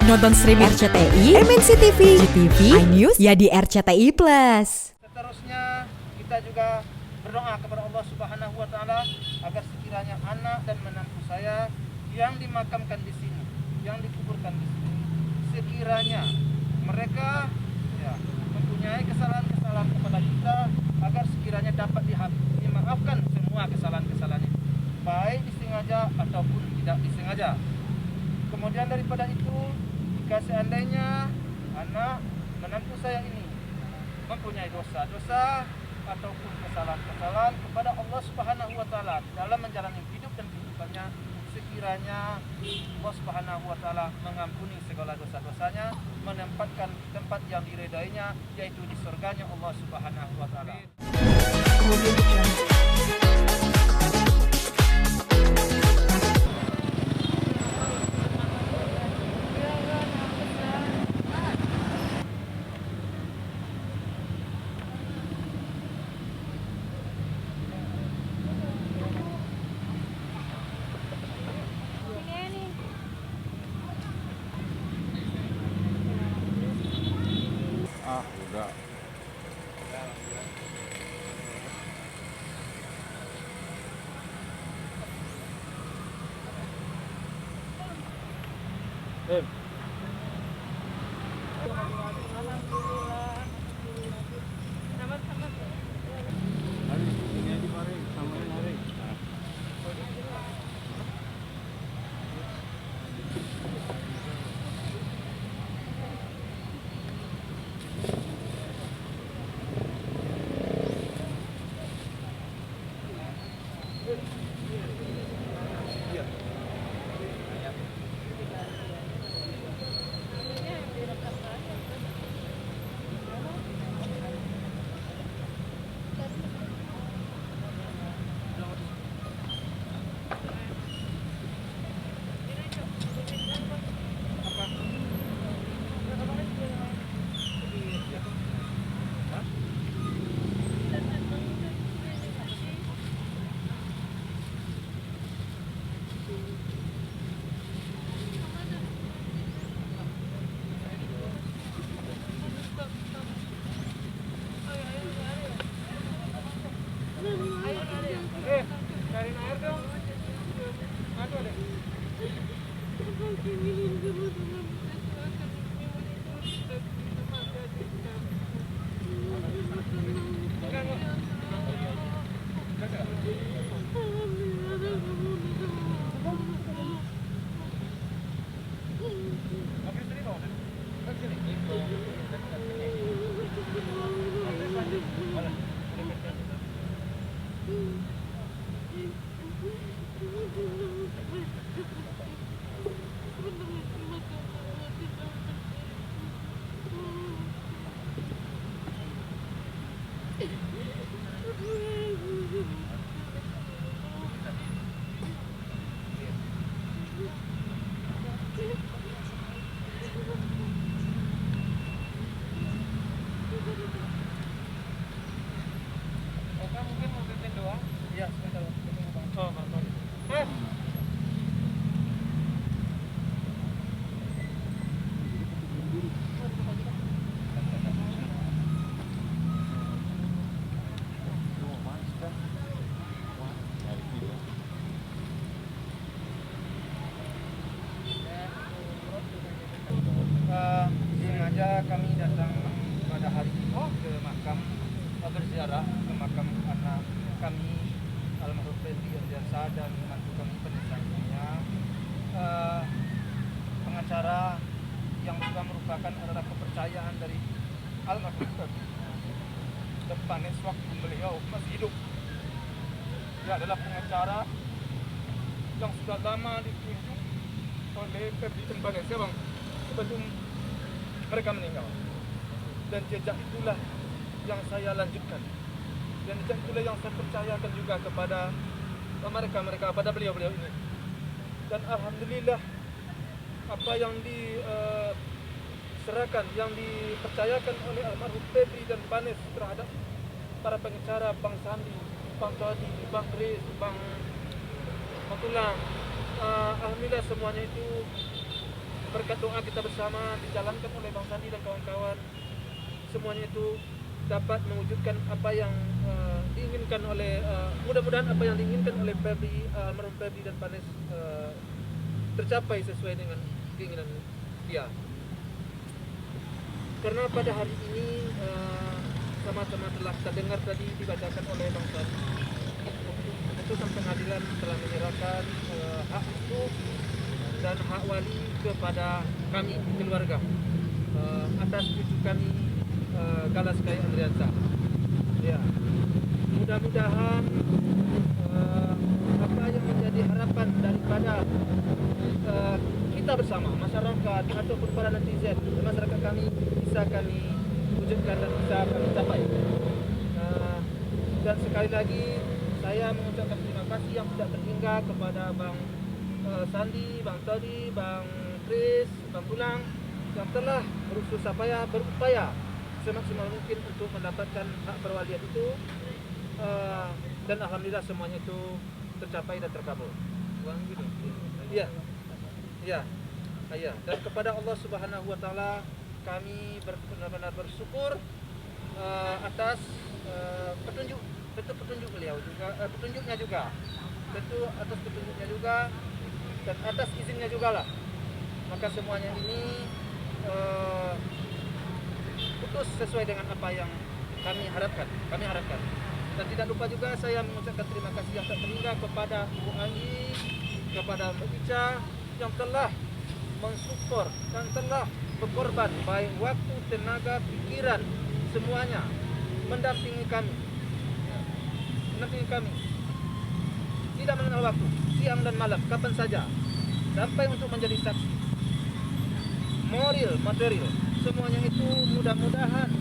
nonton streaming RCTI, MNC TV, GTV, iNews, ya di RCTI Plus. Seterusnya kita juga berdoa kepada Allah Subhanahu wa taala agar sekiranya anak dan menantu saya yang dimakamkan di sini, yang dikuburkan di sini, sekiranya mereka mempunyai kesalahan-kesalahan kepada kita, agar sekiranya dapat dimaafkan semua kesalahan-kesalahan itu, baik disengaja ataupun tidak disengaja. Kemudian daripada itu, jika seandainya anak menantu saya ini mempunyai dosa-dosa ataupun kesalahan-kesalahan kepada Allah Subhanahu wa taala dalam menjalani hidup dan kehidupannya, sekiranya Allah Subhanahu wa taala mengampuni segala dosa-dosanya, menempatkan tempat yang diridainya, yaitu di surganya Allah Subhanahu wa taala. Udah. Cariin air dong. Aduh ada. Sengaja kami datang pada hari ini ke makam, berziarah ke makam anak kami almarhum Febri Ardiansyah dan menantu kami Vanessa Yunia, pengacara yang juga merupakan adalah kepercayaan dari almarhum Febri dan Panes waktu beliau masih hidup. Dia adalah pengacara yang sudah lama ditunjuk oleh Febri dan Vanessa sebelum mereka meninggal, dan jejak itulah yang saya lanjutkan, dan jejak itulah yang saya percayakan juga kepada mereka pada beliau ini. Dan alhamdulillah apa yang diserahkan, yang dipercayakan oleh almarhum Febri dan Panes terhadap para pengacara Bang Sandi, Bang Todi, Bang Grace, Bang Matulang, alhamdulillah semuanya itu berkat doa kita bersama dijalankan oleh Bang Sandi dan kawan-kawan, semuanya itu dapat mewujudkan apa yang diinginkan oleh mudah-mudahan apa yang diinginkan oleh almarhum Febri dan Panes tercapai sesuai dengan keinginan dia. Karena pada hari ini sama-sama telah kita dengar tadi dibacakan oleh Bang Sandi, putusan pengadilan telah menyerahkan hak itu dan hak wali kepada kami keluarga atas cucu kami Galas Kai Andriansa. Ya, mudah-mudahan apa yang menjadi harapan daripada kita bersama masyarakat ataupun para netizen masyarakat kami bisa kami wujudkan dan bisa kami capai. Dan sekali lagi saya mengucapkan terima kasih yang tidak terhingga kepada Bang Sandi, Bang Todi, Bang Chris, Bang Pulang yang telah berupaya semaksimal mungkin untuk mendapatkan hak perwalian itu, dan alhamdulillah semuanya itu tercapai dan terkabul. Iya, iya, iya. Dan kepada Allah Subhanahu Wa Taala kami benar-benar bersyukur atas petunjuk beliau juga, petunjuknya juga, tentu atas petunjuknya juga dan atas izinnya juga lah. Maka semuanya ini putus sesuai dengan apa yang kami harapkan. Dan tidak lupa juga saya mengucapkan terima kasih yang tak terhingga kepada Ibu Anggi, kepada Mbak Ica yang telah mensupport dan telah berkorban baik waktu, tenaga, pikiran, semuanya mendampingi kami. Tidak mengenal waktu, siang dan malam, kapan saja, sampai untuk menjadi saksi. Moral, material, semuanya itu mudah-mudahan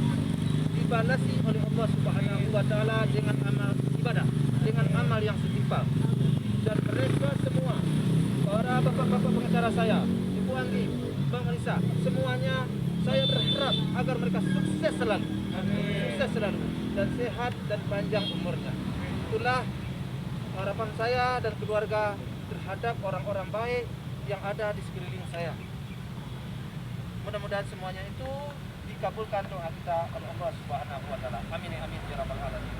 dibalasi oleh Allah Subhanahu Wa Taala dengan amal ibadah, dengan amal yang setimpal. Dan mereka semua, para bapak-bapak pengacara saya, Ibu Anggi, Bang Marisa, semuanya saya berharap agar mereka sukses selalu, dan sehat dan panjang umurnya. Itulah harapan saya dan keluarga terhadap orang-orang baik yang ada di sekeliling saya. Mudah-mudahan semuanya itu dikabulkan doa kita oleh Allah Subhanahu Wa Taala. Amin amin ya rabbal alamin.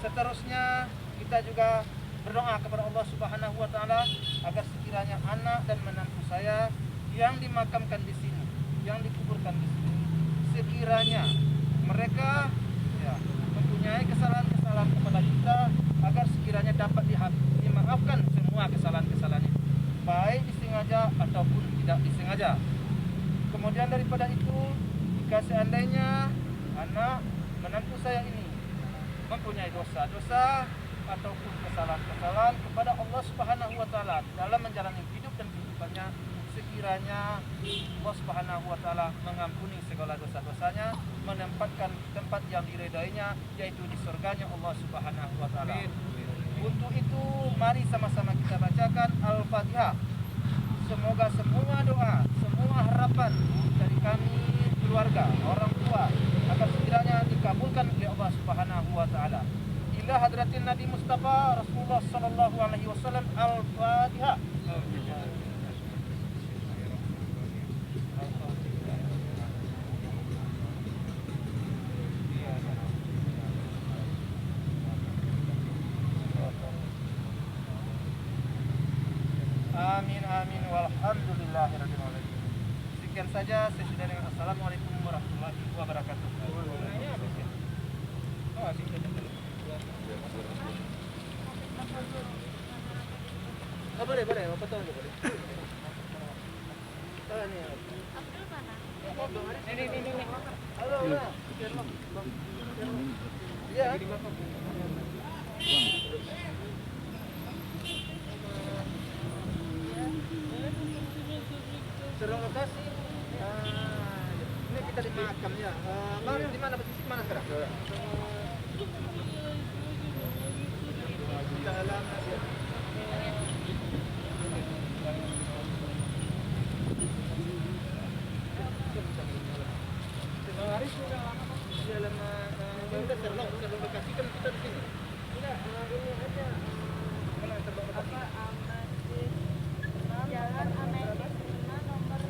Seterusnya kita juga berdoa kepada Allah Subhanahu Wa Taala agar sekiranya anak dan menantu saya yang dimakamkan di sini, yang dikuburkan di sini, sekiranya mereka mempunyai kesalahan-kesalahan kepada kita, agar sekiranya dapat dimaafkan semua kesalahan-kesalahan itu, baik disengaja ataupun tidak disengaja. Kemudian daripada itu, jika seandainya anak menantu saya ini mempunyai dosa-dosa ataupun kesalahan-kesalahan kepada Allah Subhanahu Wa Taala dalam menjalani hidup dan kehidupannya, sekiranya Allah Subhanahu Wa Taala mengampuni segala dosa-dosanya, menempatkan tempat yang diridainya, yaitu di surganya Allah Subhanahu Wa Taala. Untuk itu mari sama-sama kita bacakan Al-Fatihah. Semoga semua doa, semua harapan dari kami keluarga, orang tua, agar sekiranya dikabulkan oleh Allah Subhanahu Wa Taala. Ila hadratin Nabi Mustafa Rasulullah sallallahu alaihi wasallam. Al-Fatihah. Amin amin walhamdulillahirabbil alamin. Sekian saja, saya sudah dengan assalamualaikum warahmatullahi wabarakatuh. Boleh, apa tahu boleh. Ini. Halo. Iya. Terima kasih. Ini kita di makam ya. Di mana posisi mana sekarang? Kita alamat ya. Hari sudah lama di alamat kita terlok lokasi kan kita di sini. Tidak, ini aja. Mana terbang apa? Jalan Ametis 5 nomor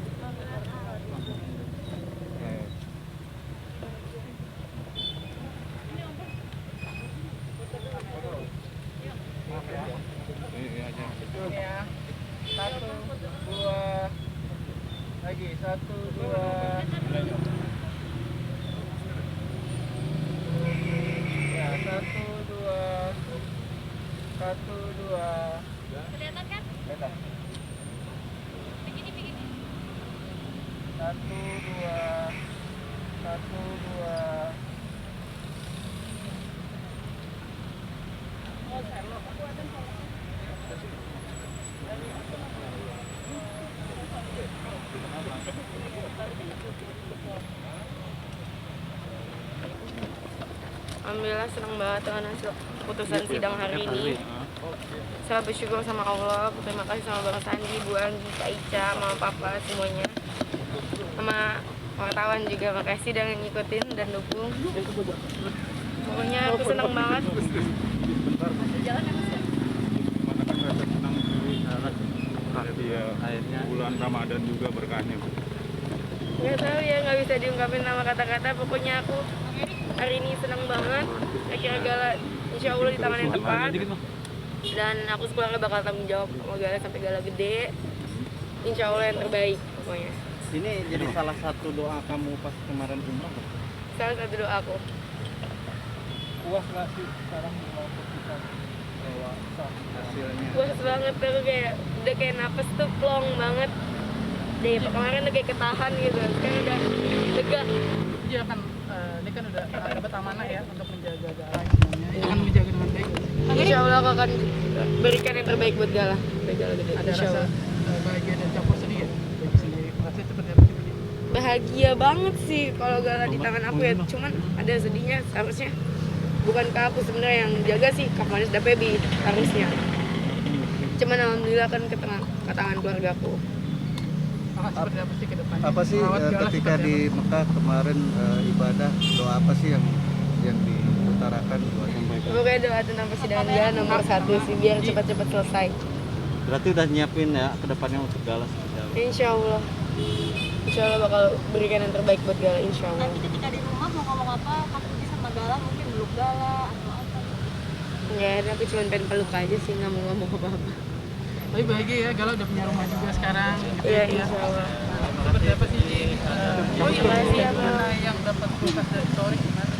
Lagi 1, 2. Ya 1, 2. 1, 2. Kelihatan kan? Kelihatan. Begini. 1, 2. 1, 2. Alhamdulillah senang banget dengan hasil keputusan sidang hari ini. Saya bersyukur sama Allah, terima kasih sama Bang Sandi, Bu Anggi, Kak Ica, Mama Papa semuanya. Sama wartawan juga, makasih udah ngikutin dan dukung. Pokoknya aku senang banget. Akhirnya bulan Ramadan juga berkahnya. Gak tahu ya, nggak bisa diungkapin nama kata-kata. Pokoknya aku hari ini senang banget. Akhirnya Gala insya Allah di tangan yang tepat. Dan aku sekolah bakal tanggung jawab sama Gala sampai Gala gede. Insya Allah yang terbaik pokoknya. Ini jadi salah satu doa kamu pas kemarin umrah. Salah satu doa aku. Puas nggak sih sekarang mau keputusan bahwa sah hasilnya? Puas banget tuh, kayak udah kayak napas tuh plong banget. Deh kemarin udah kayak ketahan gitu. Sekarang udah lega. Iya kan, ini kan udah dapat amanah ya untuk menjaga Gala semuanya. Ini kan menjaga dengan baik. Insya Allah aku akan berikan yang terbaik buat Gala. Sampai Gala gede. Ada Insya rasa Allah. bahagia dan campur sedih ya bagi sendiri. Rasanya seperti apa sih Budi? Bahagia banget sih kalau Gala di tangan aku ya. Cuman ada sedihnya, harusnya bukan ke aku sebenarnya yang jaga sih, Kak Manis dan Pebi harusnya. Cuman alhamdulillah kan ke tangan keluargaku. Seperti apa sih ke depannya? Apa sih Merawat Gala ketika seperti di apa? Mekah kemarin ibadah, doa apa sih yang diutarakan doa yang baik? Pokoknya doa tentang persidangan Gala nomor 1 sih, biar cepat-cepat selesai. Berarti udah nyiapin ya ke depannya untuk Gala seperti apa? Insya Allah. Insya Allah bakal berikan yang terbaik buat Gala, insya Allah. Nanti ketika di rumah mau ngomong apa, Kak Putih sama Gala mungkin belum Gala atau apa. Enggak ada, aku cuma pengen peluk aja sih, nggak mau ngomong apa-apa. Tapi bahagia ya, Gala udah punya rumah juga sekarang. Gitu Iya, ya. insya Allah. Seperti apa sih makasih ya, Bang. yang dapat kulkas dari Tori gimana?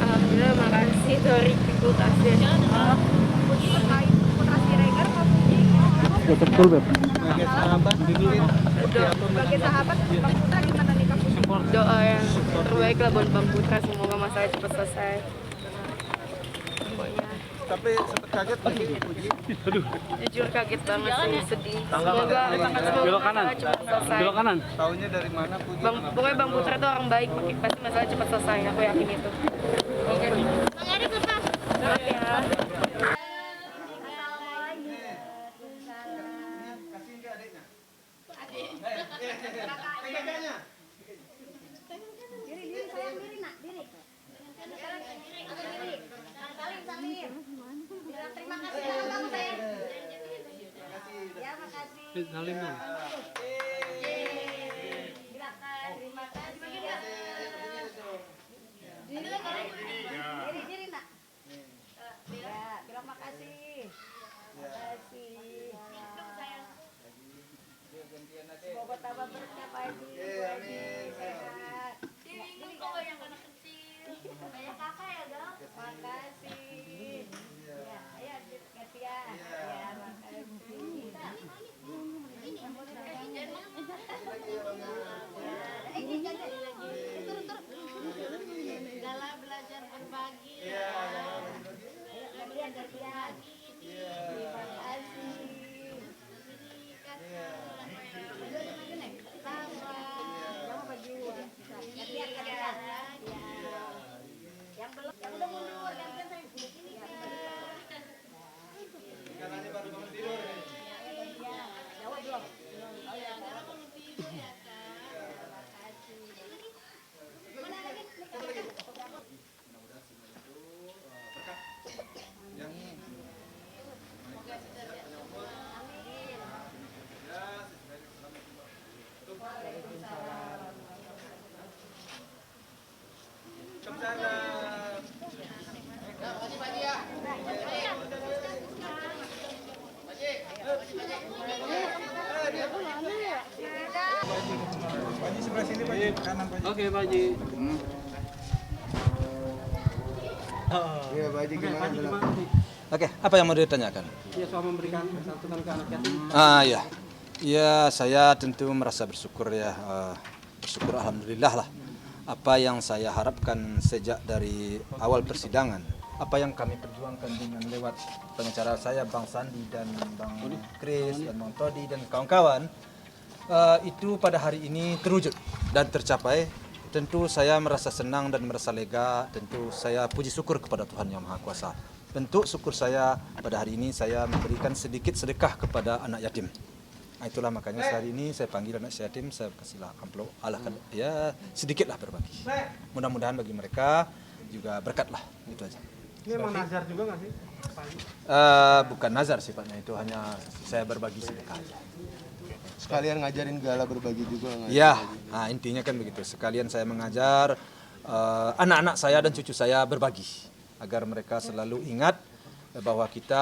Alhamdulillah, makasih Tori kulkasnya. Betul Beb. Sebagai sahabat Sebagai sahabat, Bang Putra gimana nih Kak? Doa yang terbaik lah buat Bang Putra, semoga masalah cepat selesai. Pokoknya Tapi sempat kaget lagi Puji. jujur kaget banget sih, sedih. Semoga masalah cepat selesai. Taunya dari mana Puji? Pokoknya Bang Putra tuh orang baik, pasti masalah cepat selesai, aku yakin itu. Oke. Bang Erik lepas. Maaf ya. Kasihin ke adiknya. Kakaknya. Diri sayang diri nak, diri. Salim. Terima kasih anak kamu sayang. Ya makasih. Salim dong. Gerakan, terima kasih. Diri nak. Ya, terima kasih. Makasih. Semoga tambah berkah Pak Haji. Amin. Sehat. Ini kok banyak anak kecil. Banyak kakak ya, Gal? Makasih. Ya, ayo hati-hati ya. Ya, makasih. Ini. Oke, Pak Haji. Iya, Pak Haji gimana? Oke, apa yang mau ditanyakan? Ya, soal memberikan santunan ke anak yatim. Ya, ya saya tentu merasa bersyukur ya, bersyukur alhamdulillah lah. Apa yang saya harapkan sejak dari awal persidangan, apa yang kami perjuangkan dengan lewat pengacara saya Bang Sandi dan Bang Kris dan Bang Todi dan kawan-kawan, itu pada hari ini terwujud dan tercapai. Tentu saya merasa senang dan merasa lega. Tentu saya puji syukur kepada Tuhan Yang Maha Kuasa. Bentuk syukur saya pada hari ini saya memberikan sedikit sedekah kepada anak yatim. Nah, itulah makanya sehari ini saya panggil anak yatim, saya kasihlah amplop, ya sedikitlah berbagi. Mudah-mudahan bagi mereka juga berkat lah, itu aja. Ini emang nazar juga nggak sih, Pak Haji? Bukan nazar sifatnya, itu hanya saya berbagi sedekah aja. Sekalian ngajarin gala berbagi juga nggak? Ya, nah, intinya kan begitu. Sekalian saya mengajar anak-anak saya dan cucu saya berbagi agar mereka selalu ingat bahwa kita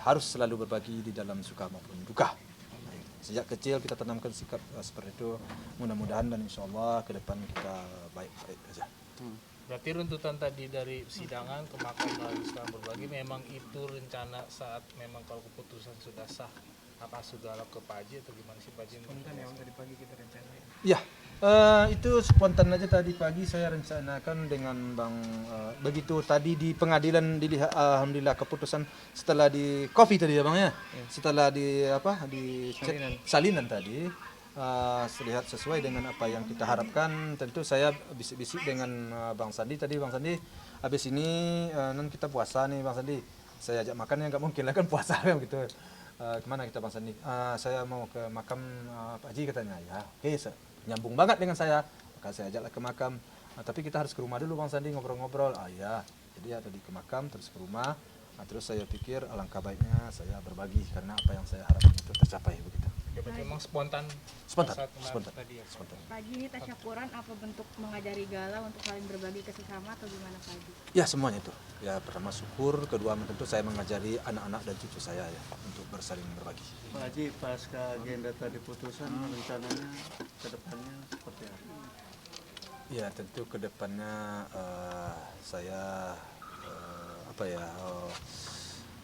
harus selalu berbagi di dalam suka maupun duka. Sejak kecil kita tanamkan sikap seperti itu. Mudah-mudahan dan insya Allah ke depan kita baik-baik saja. Berarti runtutan tadi dari persidangan ke Mahkamah Islam berbagi memang itu rencana saat memang kalau keputusan sudah sah, apa sudah ke Pak Haji atau gimana sih Pak Haji? Spontan ya, tadi pagi kita rencanain. Ya, itu spontan aja tadi pagi saya rencanakan dengan Bang begitu tadi di pengadilan dilihat alhamdulillah keputusan setelah di coffee tadi ya Bang ya. Setelah di salinan tadi lihat sesuai dengan apa yang kita harapkan. Tentu saya bisik-bisik dengan Bang Sandi tadi. Bang Sandi, habis ini non kita puasa nih Bang Sandi. Saya ajak makan ya nggak mungkin lah kan puasa kan gitu. Kemana kita Bang Sandi? Saya mau ke makam Pak Haji katanya. Ya, oke, nyambung banget dengan saya. Maka saya ajaklah ke makam. Tapi kita harus ke rumah dulu Bang Sandi ngobrol-ngobrol. Ya, jadi ya tadi ke makam terus ke rumah. Terus saya pikir alangkah baiknya saya berbagi karena apa yang saya harapkan itu tercapai begitu. Ya, berarti memang spontan. Spontan, saat kemarin spontan, tadi ya. spontan. Pak Haji, ini tasyakuran apa bentuk mengajari gala untuk saling berbagi ke sesama atau gimana Pak Haji? Ya semuanya itu. Ya pertama syukur, kedua tentu saya mengajari anak-anak dan cucu saya ya untuk bersaling berbagi. Pak Haji, pasca agenda tadi putusan rencananya ke depannya seperti apa? Ya tentu ke depannya saya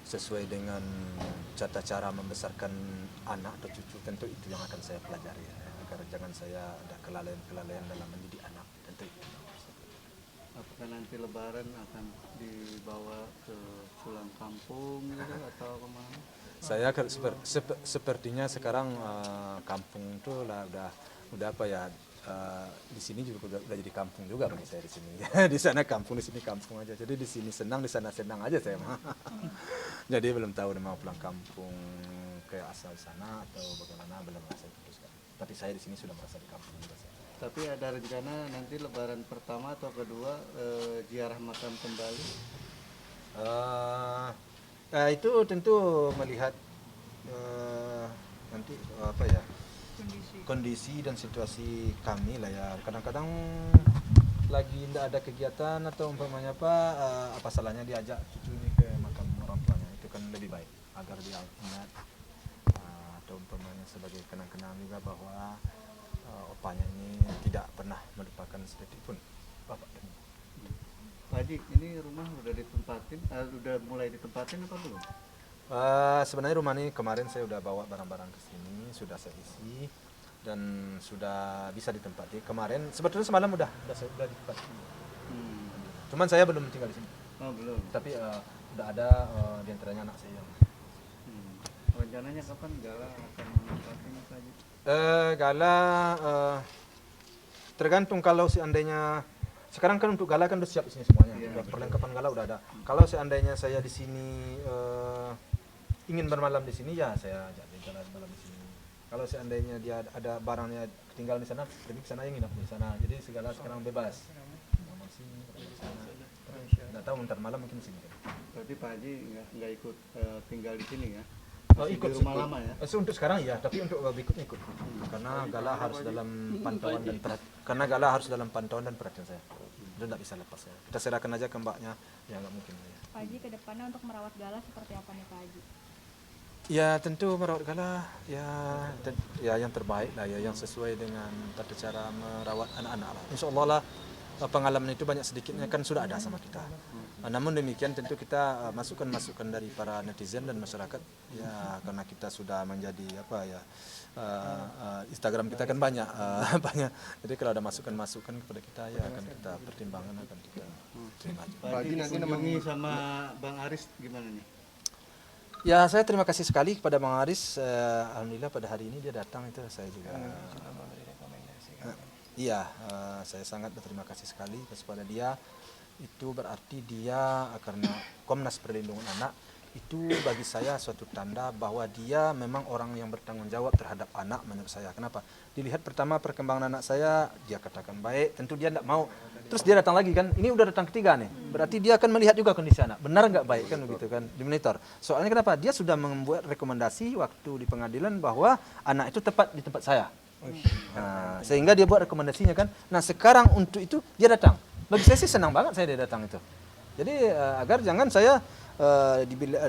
sesuai dengan tata cara membesarkan anak atau cucu, tentu itu yang akan saya pelajari ya, agar jangan saya ada kelalaian dalam mendidik anak, tentu itu. Apakah nanti Lebaran akan dibawa ke pulang kampung gitu atau kemana? Saya sepertinya sekarang kampung itu lah udah apa ya, di sini juga udah jadi kampung juga bagi saya di sini. Di sana kampung, di sini kampung aja. Jadi di sini senang, di sana senang aja saya mah. Jadi belum tahu mau pulang kampung ke asal sana atau bagaimana, belum saya putuskan. Tapi saya di sini sudah merasa di kampung juga saya. Tapi ada rencana nanti Lebaran pertama atau kedua ziarah makam kembali? Itu tentu melihat nanti apa ya, kondisi dan situasi kami lah ya. Kadang-kadang lagi tidak ada kegiatan atau umpamanya apa salahnya diajak cucu ini ke makam orang tuanya, itu kan lebih baik agar dia ingat atau umpamanya sebagai kenang-kenangan juga bahwa opanya ini tidak pernah melupakan sedetik pun bapak dan ibu. Pak Haji, ini rumah udah ditempatin, udah mulai ditempatin apa belum? Sebenarnya rumah ini kemarin saya udah bawa barang-barang ke sini, sudah saya isi dan sudah bisa ditempati. Kemarin sebetulnya semalam udah ditempati. Cuman saya belum tinggal di sini. Oh belum. Tapi udah ada di antaranya anak saya. Rencananya kapan Gala akan menempatkan Pak Haji? Gala tergantung kalau seandainya sekarang kan untuk Gala kan udah siap di sini semuanya. Iya, Perlengkapan Gala udah ada. Kalau seandainya saya di sini ingin bermalam di sini ya saya ajak dia jalan malam di sini. Kalau seandainya dia ada barangnya ketinggalan di sana, pergi ke sana yang nginap di sana. Jadi segala sekarang bebas. Mau sini, pergi ke sana. Nggak tahu ntar malam mungkin sini. Berarti Pak Haji nggak ikut tinggal di sini ya? Ikut di rumah lama ya? Untuk sekarang iya, tapi untuk berikutnya ikut. Karena Gala harus dalam pantauan dan karena Gala harus dalam pantauan dan perhatian saya. Itu nggak bisa lepas ya. Kita serahkan aja ke mbaknya, ya nggak mungkin ya. Pak Haji, ke depannya untuk merawat gala seperti apa nih Pak Haji? Ya tentu merawat gala ya yang terbaik lah ya, yang sesuai dengan tata cara merawat anak-anak lah. Insya Allah lah pengalaman itu banyak sedikitnya kan sudah ada sama kita. Namun demikian tentu kita masukan dari para netizen dan masyarakat ya, karena kita sudah menjadi Instagram kita kan banyak banyak. Jadi kalau ada masukan kepada kita ya akan kita pertimbangkan, akan kita terima. Pak Haji nanti dikunjungi sama Bang Aris gimana nih? Ya saya terima kasih sekali kepada Bang Aris. Alhamdulillah pada hari ini dia datang, itu saya juga. Saya sangat berterima kasih sekali kepada dia. Itu berarti dia karena Komnas Perlindungan Anak itu bagi saya suatu tanda bahwa dia memang orang yang bertanggung jawab terhadap anak menurut saya. Kenapa? Dilihat pertama perkembangan anak saya, dia katakan baik, tentu dia tidak mau. Terus dia datang lagi kan, ini udah datang ketiga nih. Berarti dia akan melihat juga kondisi anak. Benar nggak baik kan begitu kan, dimonitor. Soalnya kenapa? Dia sudah membuat rekomendasi waktu di pengadilan bahwa anak itu tepat di tempat saya. Nah, sehingga dia buat rekomendasinya kan. Nah sekarang untuk itu dia datang. Bagi saya sih senang banget saya dia datang itu. Jadi agar jangan saya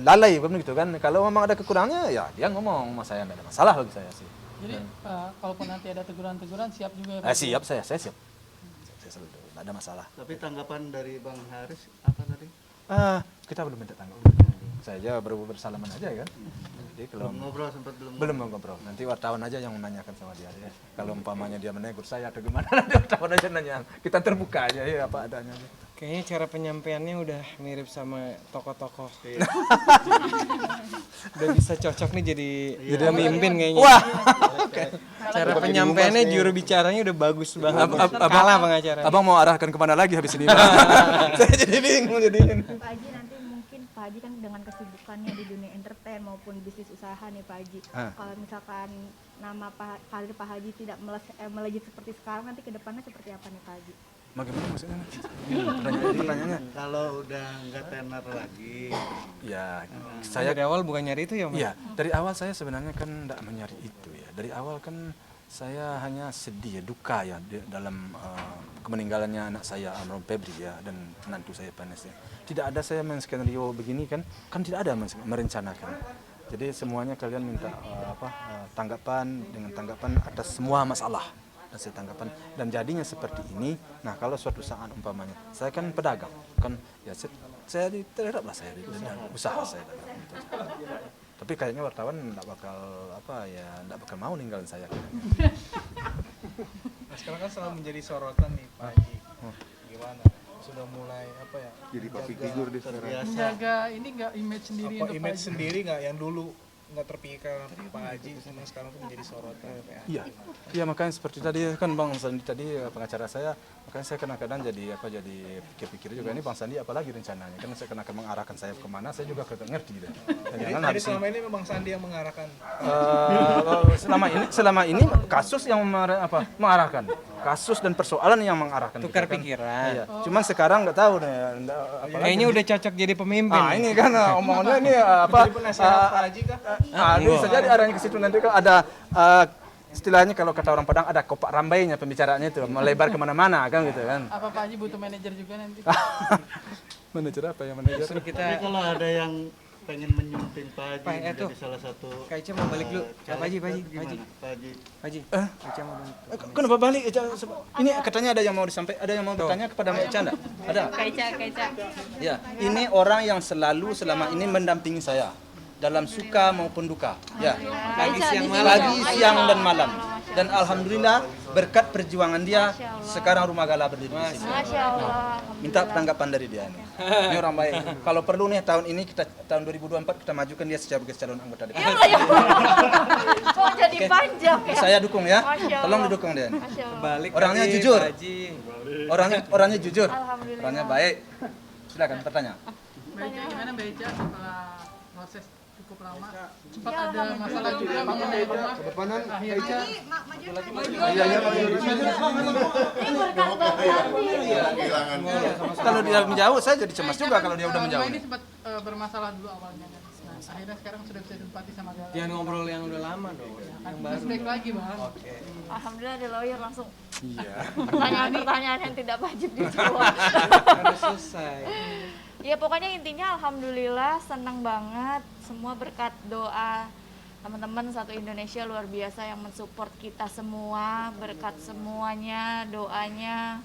lalai begitu kan. Kalau memang ada kekurangannya ya dia ngomong sama saya, tidak ada masalah bagi saya sih. Jadi kalaupun nanti ada teguran-teguran siap juga ya Pak? Siap saya siap. Saya selalu, tidak ada masalah. Tapi tanggapan dari Bang Haris apa tadi? Kita belum minta tanggapan. Saya aja baru bersalaman aja kan. Jadi kalau belum ngobrol. Nanti wartawan aja yang menanyakan sama dia ya. Kalau umpamanya dia menegur saya atau gimana, nanti wartawan aja nanya. Kita terbuka aja ya apa adanya. Kayaknya cara penyampaiannya udah mirip sama tokoh-tokoh. Udah bisa cocok nih jadi pemimpin kayaknya. Wah. Cara penyampaiannya juru bicaranya udah bagus banget. Kalah pengacara. Abang mau arahkan kemana lagi habis ini? Saya jadi bingung jadinya. Pak Haji nanti mungkin Pak Haji kan dengan kesibukannya di dunia entertain maupun bisnis usaha nih Pak Haji. Kalau misalkan nama karir Pak Haji tidak melejit seperti sekarang, nanti ke depannya seperti apa nih Pak Haji? Bagaimana maksudnya? Pertanyaannya. Kalau udah nggak tenar lagi. Ya, saya dari awal bukan nyari itu ya Mas? Iya, dari awal saya sebenarnya kan tidak mencari itu ya. Dari awal kan saya hanya sedih ya, duka ya dalam meninggalannya anak saya Amron Febri ya, dan menantu saya Panes ya. Tidak ada saya men-skenario begini kan tidak ada merencanakan. Jadi semuanya kalian minta tanggapan dengan tanggapan atas semua masalah. Dan saya tanggapan dan jadinya seperti ini. Nah kalau suatu saat umpamanya saya kan pedagang kan ya, saya terhadap lah saya di usaha saya dalam itu. Tapi kayaknya wartawan tidak bakal mau ninggalin saya. Nah, sekarang kan selalu menjadi sorotan nih Pak Haji. Gimana? Sudah mulai jadi public figure di sekarang. Menjaga ini nggak image sendiri untuk image Pak Haji? sendiri nggak yang dulu nggak terpikirkan Pak Haji, memang sekarang tuh menjadi sorotan. Iya makanya seperti tadi kan Bang Sandi tadi pengacara saya, makanya saya kadang-kadang jadi pikir-pikir juga ini Bang Sandi apalagi rencananya, kan saya akan mengarahkan saya kemana saya juga kagak ngerti deh. Jadi selama ini memang Sandi yang mengarahkan. Selama ini kasus yang mengarahkan, kasus dan persoalan yang mengarahkan. Tukar pikiran. Iya. Cuman sekarang nggak tahu nih. Kayaknya udah cocok jadi pemimpin. Ini kan omongannya ini Jadi penasehat Pak Haji kah? Bisa jadi arahnya ke situ, nanti kan ada istilahnya kalau kata orang Padang ada kopak rambainya pembicaraannya itu melebar kemana-mana kan gitu kan. Apa Pak Haji butuh manajer juga nanti? Manajer apa ya manajer? Tapi kalau ada yang pengen menyunting Pak Haji menjadi salah satu. Kak Ica mau balik dulu. Pak Haji. Ica mau balik. Kenapa balik? Ini katanya ada yang mau ada yang mau bertanya kepada Mbak Ica enggak? Ada? Kak Ica. Ya, ini orang yang selalu selama ini mendampingi saya dalam suka maupun duka. Ya. Pagi, siang, dan malam. Dan alhamdulillah berkat perjuangan dia sekarang Rumah Gala berdiri di sini. Masya Allah. Minta tanggapan dari dia nih. Ini orang baik. Kalau perlu nih tahun 2024 kita majukan dia sebagai calon anggota DPR. Kok jadi panjang ya? Saya dukung ya. Masya Allah. Tolong didukung dia. Masya Allah. Balik. Orangnya jujur. Orangnya jujur. Alhamdulillah. Orangnya baik. Silakan bertanya. Mbak Ica, gimana Mbak Ica setelah proses cukup lama? Sempat ada masalah juga mengenai rumah. Akhirnya Kalau dia menjauh saya jadi cemas juga kalau dia udah menjauh. Ini sempat bermasalah dulu awalnya kan. Nah, akhirnya sekarang sudah bisa ditempati sama Gala. Jangan ngobrol yang udah lama dong. Yang baru. Flashback lagi Bang. Alhamdulillah ada lawyer langsung. Iya. Pertanyaan-pertanyaan yang tidak wajib dijawab. Udah selesai. Ya pokoknya intinya alhamdulillah senang banget, semua berkat doa teman-teman satu Indonesia luar biasa yang mensupport kita semua, berkat semuanya, doanya.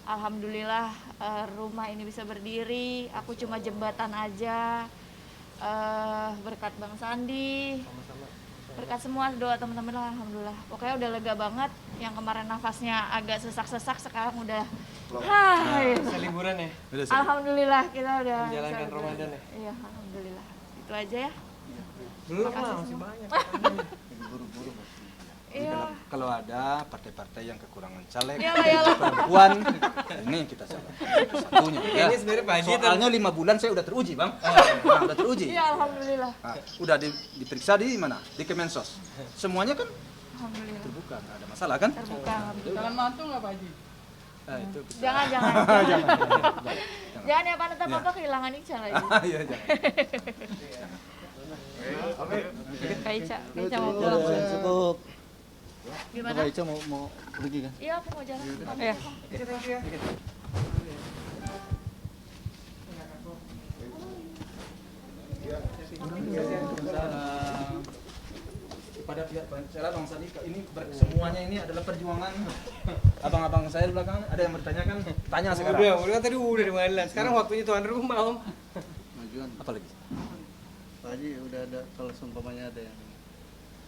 Alhamdulillah rumah ini bisa berdiri, aku cuma jembatan aja. Berkat Bang Sandi, berkat semua doa teman-teman lah, alhamdulillah. Pokoknya udah lega banget, yang kemarin nafasnya agak sesak-sesak sekarang udah Bisa liburan ya? alhamdulillah kita udah Menjalankan bisa Ramadan ya? Iya, alhamdulillah. Itu aja ya. Belum Makasih lah, masih semua. banyak. Buru-buru Mas. Jadi kalau ada partai-partai yang kekurangan caleg, Iyalah. perempuan, ini kita coba. Satunya. Ini sebenarnya Pak Haji Soalnya 5 bulan saya udah teruji, Bang. Nah, udah teruji. Iya, alhamdulillah. Nah, udah diperiksa di mana? Di Kemensos. Semuanya kan Alhamdulillah. terbuka, nggak ada masalah kan? Terbuka, alhamdulillah. Jalan mantu nggak Pak Haji? Nah, itu. Jangan. Jangan ya, Pak, ntar Papa kehilangan Ica lagi. Iya, jangan. Kak Ica mau pulang. Cukup. Gimana? Pak Ica mau pergi kan? Iya, aku mau jalan. Iya. Pada pihak pengacara Bang Sandi, ini semuanya ini adalah perjuangan abang-abang saya di belakang. Ada yang bertanya kan? Tanya sekarang. Udah tadi udah di pengadilan. Sekarang waktunya tuan rumah Om. Majuan. Apa lagi? Pak Haji udah ada, kalau seumpamanya ada yang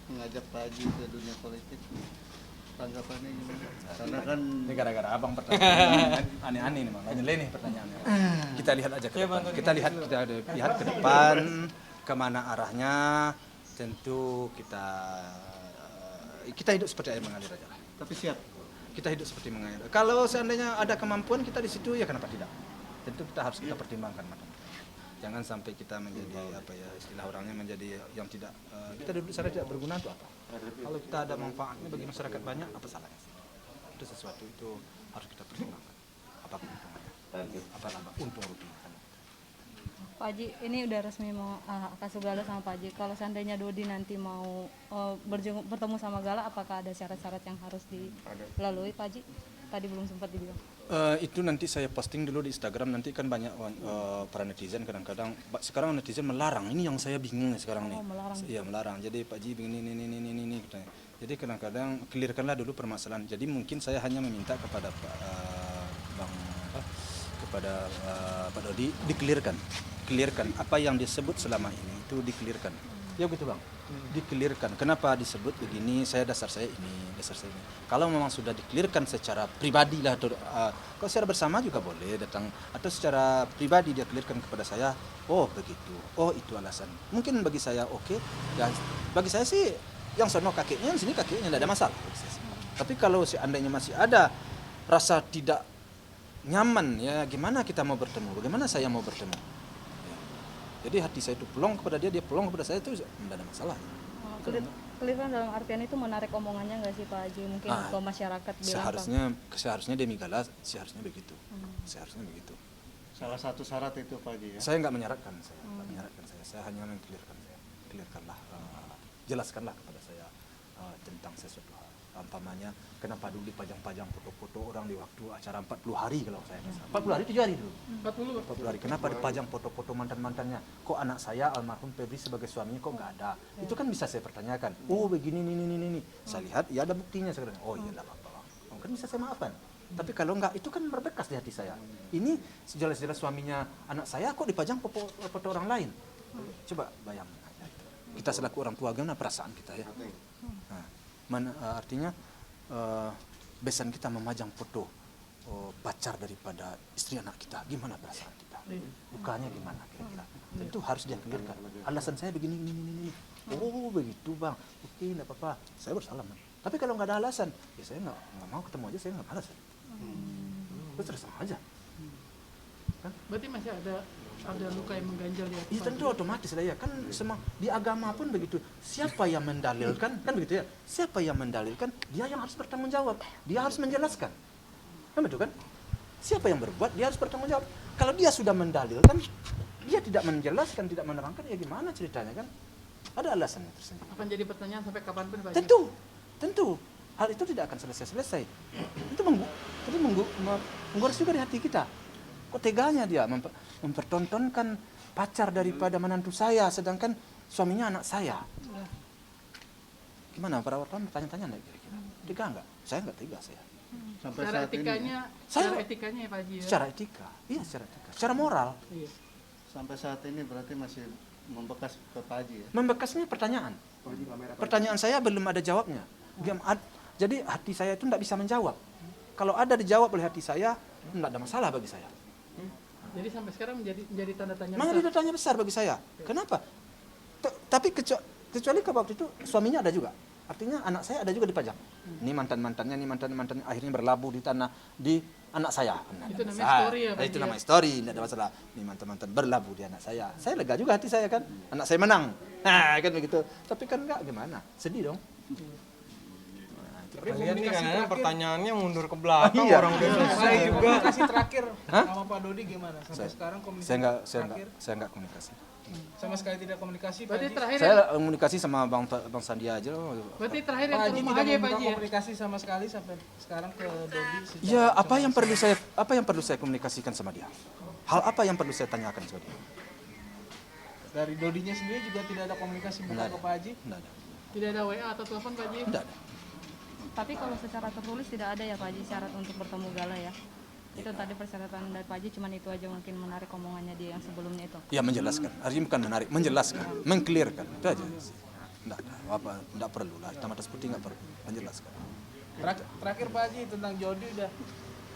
mengajak Pak Haji ke dunia politik, tanggapannya gimana? Karena kan Ini gara-gara abang pertanyaan aneh-aneh nih Bang. Nggak nyele nih pertanyaannya. Kita lihat aja ke depan. Kita lihat ke depan kemana arahnya. Tentu kita hidup seperti air mengalir aja lah. tapi siap. Kita hidup seperti mengalir. Kalau seandainya ada kemampuan kita di situ, ya kenapa tidak? Tentu kita pertimbangkan matang. Jangan sampai kita menjadi apa ya, istilah orangnya menjadi yang tidak kita duduk sana tidak berguna untuk apa? Kalau kita ada manfaatnya bagi masyarakat banyak, apa salahnya? Itu sesuatu itu harus kita pertimbangkan. Apapun untungnya. Apa untung ruginya. Pak Haji, ini udah resmi mau kasih Gala sama Pak Haji. Kalau seandainya Dodi nanti mau bertemu sama Gala, apakah ada syarat-syarat yang harus dilalui Pak Haji? Tadi belum sempat dibilang. Itu nanti saya posting dulu di Instagram. Nanti kan banyak para netizen kadang-kadang. Sekarang netizen melarang. Ini yang saya bingung sekarang nih. Melarang. Iya melarang. Jadi Pak Haji begini ini katanya. Jadi kadang-kadang clearkanlah dulu permasalahan. Jadi mungkin saya hanya meminta kepada Pak Dodi dikelirkan apa yang disebut selama ini itu dikelirkan. Ya gitu Bang. Dikelirkan. Kenapa disebut begini? Dasar saya ini. Kalau memang sudah dikelirkan secara pribadi lah atau kalau secara bersama juga boleh datang atau secara pribadi dia kelirkan kepada saya. Oh begitu. Oh itu alasan. Mungkin bagi saya oke. Dan bagi saya sih yang sono kakeknya, di sini kakeknya tidak ada masalah. Tapi kalau seandainya masih ada rasa tidak nyaman, ya gimana kita mau bertemu? Bagaimana saya mau bertemu? Ya. Jadi hati saya itu pelong kepada dia pelong kepada saya itu tidak ada masalah. Clear dalam artian itu menarik omongannya nggak sih Pak Haji? Mungkin ke masyarakat bilang. Seharusnya Demigala seharusnya begitu. Seharusnya begitu. Salah satu syarat itu Pak Haji ya. Saya nggak menyarankan saya hanya clearkanlah, jelaskanlah kepada saya tentang sesuatu hal. Umpamanya kenapa dulu dipajang-pajang foto-foto orang di waktu acara 40 hari kalau saya rasa. 40 hari 7 hari dulu. 40 hari. Kenapa dipajang foto-foto mantan-mantannya? Kok anak saya almarhum Febri sebagai suaminya kok nggak ada? Itu kan bisa saya pertanyakan. Oh begini ini. Saya lihat ya ada buktinya sekarang. Oh iya lah Bapak. Kan bisa saya maafkan. Tapi kalau nggak itu kan berbekas di hati saya. Ini sejelas-jelas suaminya anak saya kok dipajang foto orang lain. Coba bayangkan aja. Kita selaku orang tua gimana perasaan kita ya? Artinya besan kita memajang foto pacar daripada istri anak kita, gimana perasaan kita? Dukanya gimana kira-kira? Tentu harus dia clearkan. Alasan saya begini. Oh begitu Bang, oke enggak apa-apa, saya bersalah. Tapi kalau nggak ada alasan, ya saya nggak mau ketemu aja, saya nggak malas. Itu terus sama aja. Kan? Berarti masih ada luka yang mengganjal ya? Iya tentu otomatis lah ya, kan di agama pun begitu. Siapa yang mendalilkan, kan begitu ya. Siapa yang mendalilkan, dia yang harus bertanggung jawab. Dia harus menjelaskan. Kan betul kan? Siapa yang berbuat, dia harus bertanggung jawab. Kalau dia sudah mendalilkan, dia tidak menjelaskan, tidak menerangkan, ya gimana ceritanya kan? Ada alasannya tersendiri. Akan jadi pertanyaan sampai kapanpun Pak? Tentu. Hal itu tidak akan selesai. Itu menggores juga di hati kita. Kok teganya dia mempertontonkan pacar daripada menantu saya, sedangkan suaminya anak saya. Gimana para wartawan bertanya-tanya enggak kira-kira? Tega enggak? Saya enggak tega saya. Sampai Secara saat ini etikanya, secara etikanya ya Pak Haji ya. Secara etika, iya secara etika, secara moral. Iya. sampai saat ini berarti masih membekas ke Pak Haji ya. Membekasnya pertanyaan. Pertanyaan saya belum ada jawabnya. Jadi hati saya itu tidak bisa menjawab. Kalau ada dijawab oleh hati saya, tidak ada masalah bagi saya. Jadi sampai sekarang menjadi tanda tanya Menjadi tanda tanya besar bagi saya. Kenapa? Tapi kecuali ke waktu itu suaminya ada juga. Artinya anak saya ada juga dipajang. Ini mantan-mantannya, ini mantan-mantannya akhirnya berlabuh di anak saya. Itu namanya story ya Pak Itu Haji, namanya story, tidak ada masalah. Ini mantan-mantan berlabuh di anak saya. Saya lega juga hati saya kan. Anak saya menang. Nah, kan begitu. Tapi kan enggak gimana? Sedih dong. Lihat nih kan pertanyaannya mundur ke belakang, Iya. orang udah selesai juga. Komunikasi terakhir Hah? sama Pak Dodi gimana? Sampai sekarang komunikasi terakhir Saya enggak komunikasi. sama sekali tidak komunikasi. Pak Berarti Haji. terakhir Saya komunikasi sama Bang Sandi aja loh. berarti terakhir Pak yang ke Haji rumah tidak aja ya Pak membuka Haji ya. komunikasi sama sekali sampai sekarang ke Dodi. sejak- Ya, apa yang perlu saya komunikasikan sama dia? Hal apa yang perlu saya tanyakan sama dia? Dari Dodinya sendiri juga tidak ada komunikasi buka Nggak ke ada. Pak Haji. Enggak ada. Tidak ada WA atau telepon Pak Haji. Enggak ada. Tapi kalau secara tertulis tidak ada ya Pak Haji syarat untuk bertemu Gala ya. Itu tadi persyaratan dari Pak Haji cuman itu aja mungkin menarik omongannya dia yang sebelumnya itu. Ya menjelaskan. Artinya bukan menarik, menjelaskan, mengclearkan. Itu aja. Enggak ada. Enggak perlu lah. Hitam atas putih enggak perlu. Menjelaskan. Terakhir Pak Haji tentang Jody udah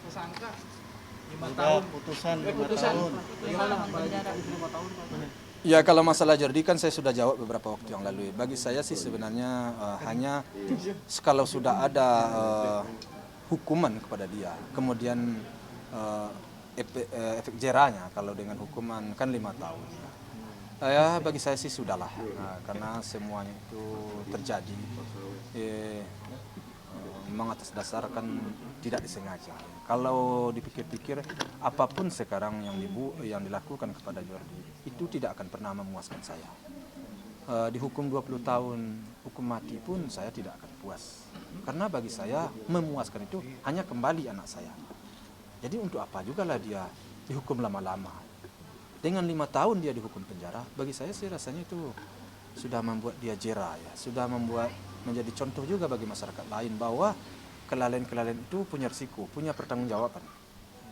tersangka 5 Udah tahun. putusan 5 Putusan tahun. gimana Pak Haji? 5 tahun Pak. Ya kalau masalah Jordi kan saya sudah jawab beberapa waktu yang lalu. Bagi saya sih sebenarnya hanya kalau sudah ada hukuman kepada dia, kemudian efek jerahnya kalau dengan hukuman kan 5 tahun. Ya bagi saya sih sudahlah, karena semuanya itu terjadi memang atas dasar kan tidak disengaja. Kalau dipikir-pikir apapun sekarang yang dilakukan kepada Jordi itu tidak akan pernah memuaskan saya. Dihukum 20 tahun hukum mati pun saya tidak akan puas. Karena bagi saya memuaskan itu hanya kembali anak saya. Jadi untuk apa juga lah dia dihukum lama-lama. Dengan 5 tahun dia dihukum penjara, bagi saya sih rasanya itu sudah membuat dia jera ya, sudah menjadi contoh juga bagi masyarakat lain bahwa kelalaian-kelalaian itu punya risiko, punya pertanggungjawaban.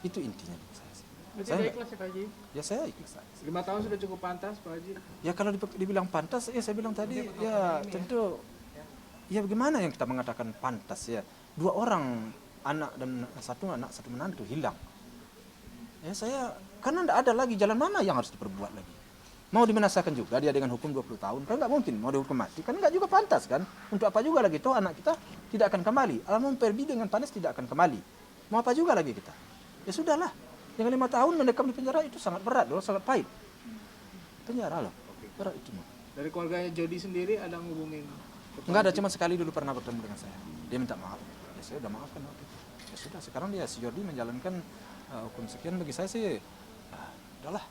Itu intinya bagi saya. Berarti Saya dia enggak- ikhlas ya Pak Haji. Ya saya ikhlas saja. 5 tahun sudah cukup pantas Pak Haji. Ya kalau dibilang pantas, ya saya bilang tadi ya tentu ya bagaimana yang kita mengatakan pantas ya. 2 orang anak dan satu menantu hilang. Ya saya karena tidak ada lagi jalan mana yang harus diperbuat lagi. Mau dimenasakan juga dia dengan hukum 20 tahun, kan nggak mungkin mau dihukum mati, kan nggak juga pantas kan. Untuk apa juga lagi toh anak kita tidak akan kembali. Alamun pergi dengan panas tidak akan kembali. Mau apa juga lagi kita? Ya sudahlah. Dengan 5 tahun mendekam di penjara itu sangat berat loh, sangat pahit. Penjara loh, berat itu mah. Dari keluarganya Jody sendiri ada ngubungin? Enggak ada, cuma sekali dulu pernah bertemu dengan saya. Dia minta maaf. Ya saya udah maafkan waktu itu. Ya sudah, sekarang dia si Jordi menjalankan hukum sekian bagi saya sih. Udahlah,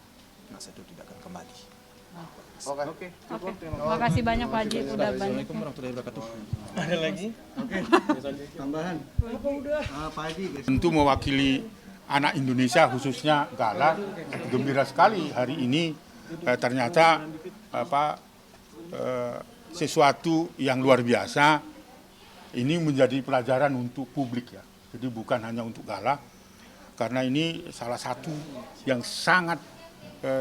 anak saya itu tidak akan kembali. Oke. Cukup. Terima kasih banyak Pak Haji udah banyak. Assalamualaikum warahmatullahi wabarakatuh. Ada lagi? Tambahan. Pak Haji guys. Tentu mewakili anak Indonesia khususnya Gala, gembira sekali hari ini ternyata sesuatu yang luar biasa ini menjadi pelajaran untuk publik ya. Jadi bukan hanya untuk Gala, karena ini salah satu yang sangat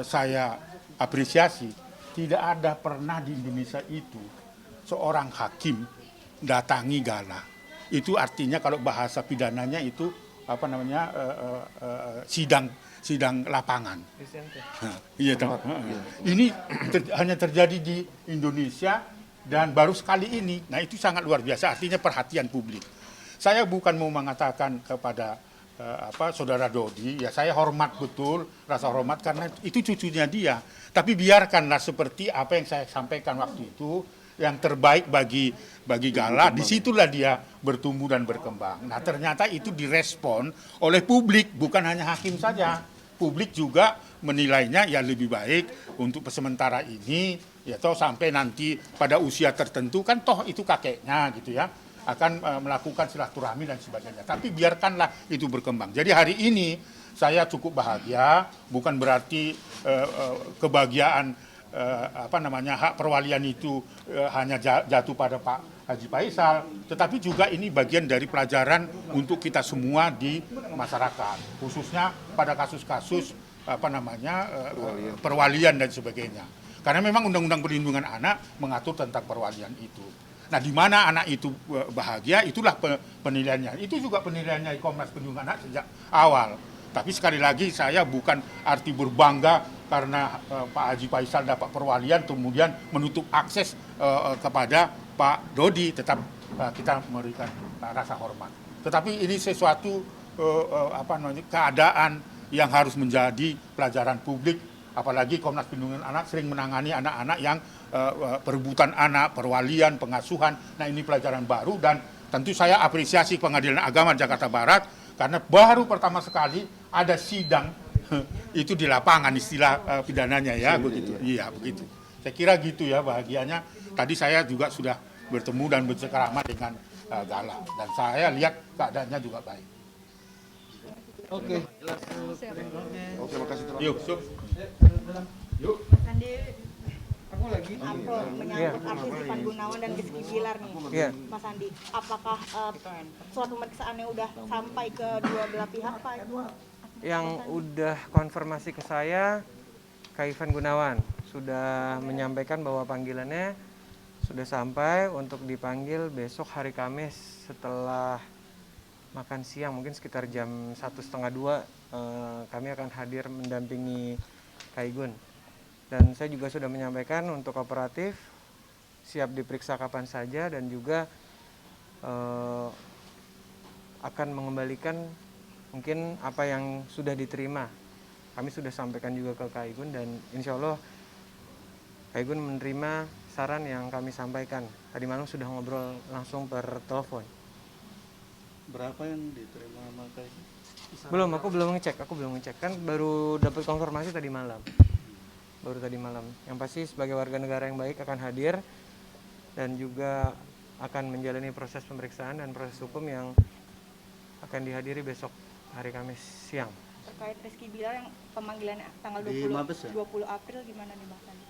saya apresiasi. Tidak ada pernah di Indonesia itu seorang hakim datangi Gala. Itu artinya kalau bahasa pidananya itu sidang lapangan. Iya, ini hanya terjadi di Indonesia dan baru sekali ini. Nah itu sangat luar biasa. Artinya perhatian publik. Saya bukan mau mengatakan kepada saudara Dodi, ya saya hormat betul, rasa hormat karena itu cucunya dia. Tapi biarkanlah seperti apa yang saya sampaikan waktu itu, yang terbaik bagi Gala, disitulah dia bertumbuh dan berkembang. Nah ternyata itu direspon oleh publik, bukan hanya hakim saja. Publik juga menilainya ya lebih baik untuk sementara ini, ya toh sampai nanti pada usia tertentu kan toh itu kakeknya gitu ya. akan melakukan silaturahmi dan sebagainya. Tapi biarkanlah itu berkembang. Jadi hari ini saya cukup bahagia, bukan berarti kebahagiaan hak perwalian itu hanya jatuh pada Pak Haji Faisal, tetapi juga ini bagian dari pelajaran untuk kita semua di masyarakat, khususnya pada kasus-kasus perwalian dan sebagainya. Karena memang Undang-Undang Perlindungan Anak mengatur tentang perwalian itu. Nah, di mana anak itu bahagia, itulah penilaiannya. Itu juga penilaiannya Komnas Perlindungan Anak sejak awal. Tapi sekali lagi saya bukan arti berbangga karena Pak Haji Faisal dapat perwalian kemudian menutup akses kepada Pak Dodi, tetap kita memberikan rasa hormat. Tetapi ini sesuatu keadaan yang harus menjadi pelajaran publik, apalagi Komnas Perlindungan Anak sering menangani anak-anak yang perebutan anak, perwalian, pengasuhan. Nah, ini pelajaran baru dan tentu saya apresiasi Pengadilan Agama Jakarta Barat karena baru pertama sekali ada sidang itu di lapangan, istilah pidananya ya, begitu. Iya, begitu. Saya kira gitu ya bahagianya. Tadi saya juga sudah bertemu dan bercengkrama dengan Gala dan saya lihat keadaannya juga baik. Oke. Oke, makasih. Yuk, yuk. Mas Andi, aku lagi menyangkut artis Ivan Gunawan dan Rizky Bilar nih. Mas Andi, apakah surat pemeriksaannya udah sampai ke dua belah pihak, Pak? Yang udah konfirmasi ke saya, Kak Ivan Gunawan sudah menyampaikan bahwa panggilannya sudah sampai untuk dipanggil besok hari Kamis setelah makan siang, mungkin sekitar jam 1:30 kami akan hadir mendampingi Kak Igun. Dan saya juga sudah menyampaikan untuk kooperatif siap diperiksa kapan saja dan juga akan mengembalikan mungkin apa yang sudah diterima. Kami sudah sampaikan juga ke Kak Igun dan insya Allah Kak Igun menerima saran yang kami sampaikan. Tadi malam sudah ngobrol langsung per telepon. Berapa yang diterima sama Kak Igun? Belum, aku belum ngecek. Kan baru dapat konfirmasi tadi malam. Yang pasti sebagai warga negara yang baik akan hadir dan juga akan menjalani proses pemeriksaan dan proses hukum yang akan dihadiri besok hari Kamis siang. Terkait Rizky Bilar yang pemanggilan tanggal 20 April gimana nih Mas Andi?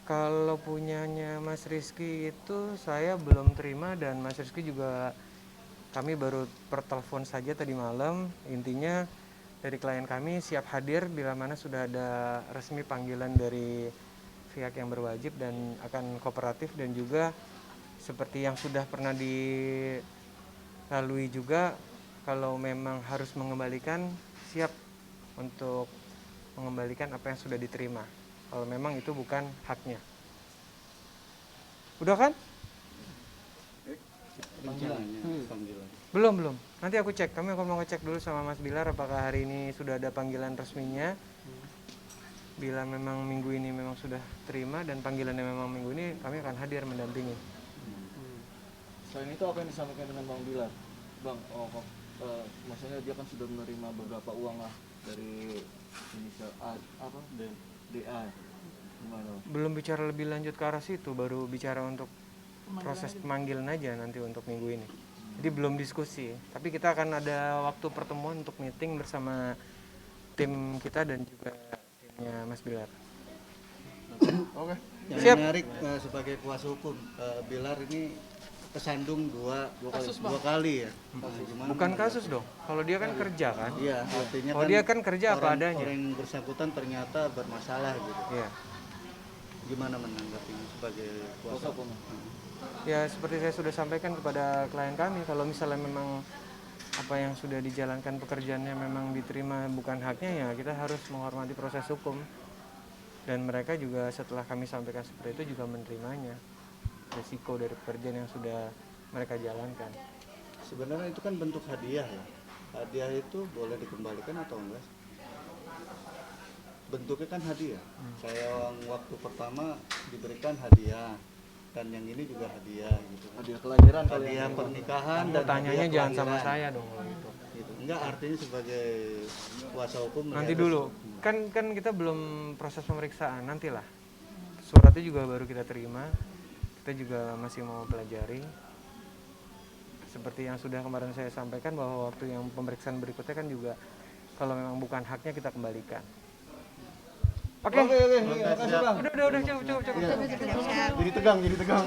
Kalau punyanya Mas Rizky itu saya belum terima dan Mas Rizky juga kami baru per telepon saja tadi malam. Intinya dari klien kami siap hadir bila mana sudah ada resmi panggilan dari pihak yang berwajib dan akan kooperatif dan juga seperti yang sudah pernah dilalui juga kalau memang harus mengembalikan siap untuk mengembalikan apa yang sudah diterima kalau memang itu bukan haknya. Udah kan? Belum. Nanti aku cek. Kami akan mau ngecek dulu sama Mas Bilar apakah hari ini sudah ada panggilan resminya. Bila memang minggu ini memang sudah terima dan panggilannya memang minggu ini, kami akan hadir mendampingi. Selain itu apa yang disampaikan dengan Bang Bilar? Bang, maksudnya dia kan sudah menerima beberapa uang lah dari inisial A, DA. Gimana? Belum bicara lebih lanjut ke arah situ, baru bicara untuk proses pemanggilan aja nanti untuk minggu ini. Jadi belum diskusi, tapi kita akan ada waktu pertemuan untuk meeting bersama tim kita dan juga timnya Mas Bilar. Oke. Yang Siap. menarik sebagai kuasa hukum, Bilar ini kesandung dua kali ya. Bukan kasus dong, kalau dia kan kerja kan. Iya, artinya kalau dia kan kerja apa adanya. Orang yang bersangkutan ternyata bermasalah gitu. Iya. Gimana menanggapinya sebagai kuasa hukum? Ya seperti saya sudah sampaikan kepada klien kami, kalau misalnya memang apa yang sudah dijalankan pekerjaannya memang diterima bukan haknya, ya kita harus menghormati proses hukum. Dan mereka juga setelah kami sampaikan seperti itu juga menerimanya, resiko dari pekerjaan yang sudah mereka jalankan. Sebenarnya itu kan bentuk hadiah ya. Hadiah itu boleh dikembalikan atau enggak? Bentuknya kan hadiah. Saya waktu pertama diberikan hadiah. Dan yang ini juga hadiah gitu. Hadiah kelahiran, hadiah pernikahan dan tanyanya jangan sama saya dong kalau gitu. Enggak, artinya sebagai kuasa hukum nanti dulu. Kan kita belum proses pemeriksaan, nantilah. Suratnya juga baru kita terima. Kita juga masih mau pelajari. seperti yang sudah kemarin saya sampaikan bahwa waktu yang pemeriksaan berikutnya kan juga kalau memang bukan haknya kita kembalikan. Oke. Makasih, Bang. Udah, cukup. Jadi tegang.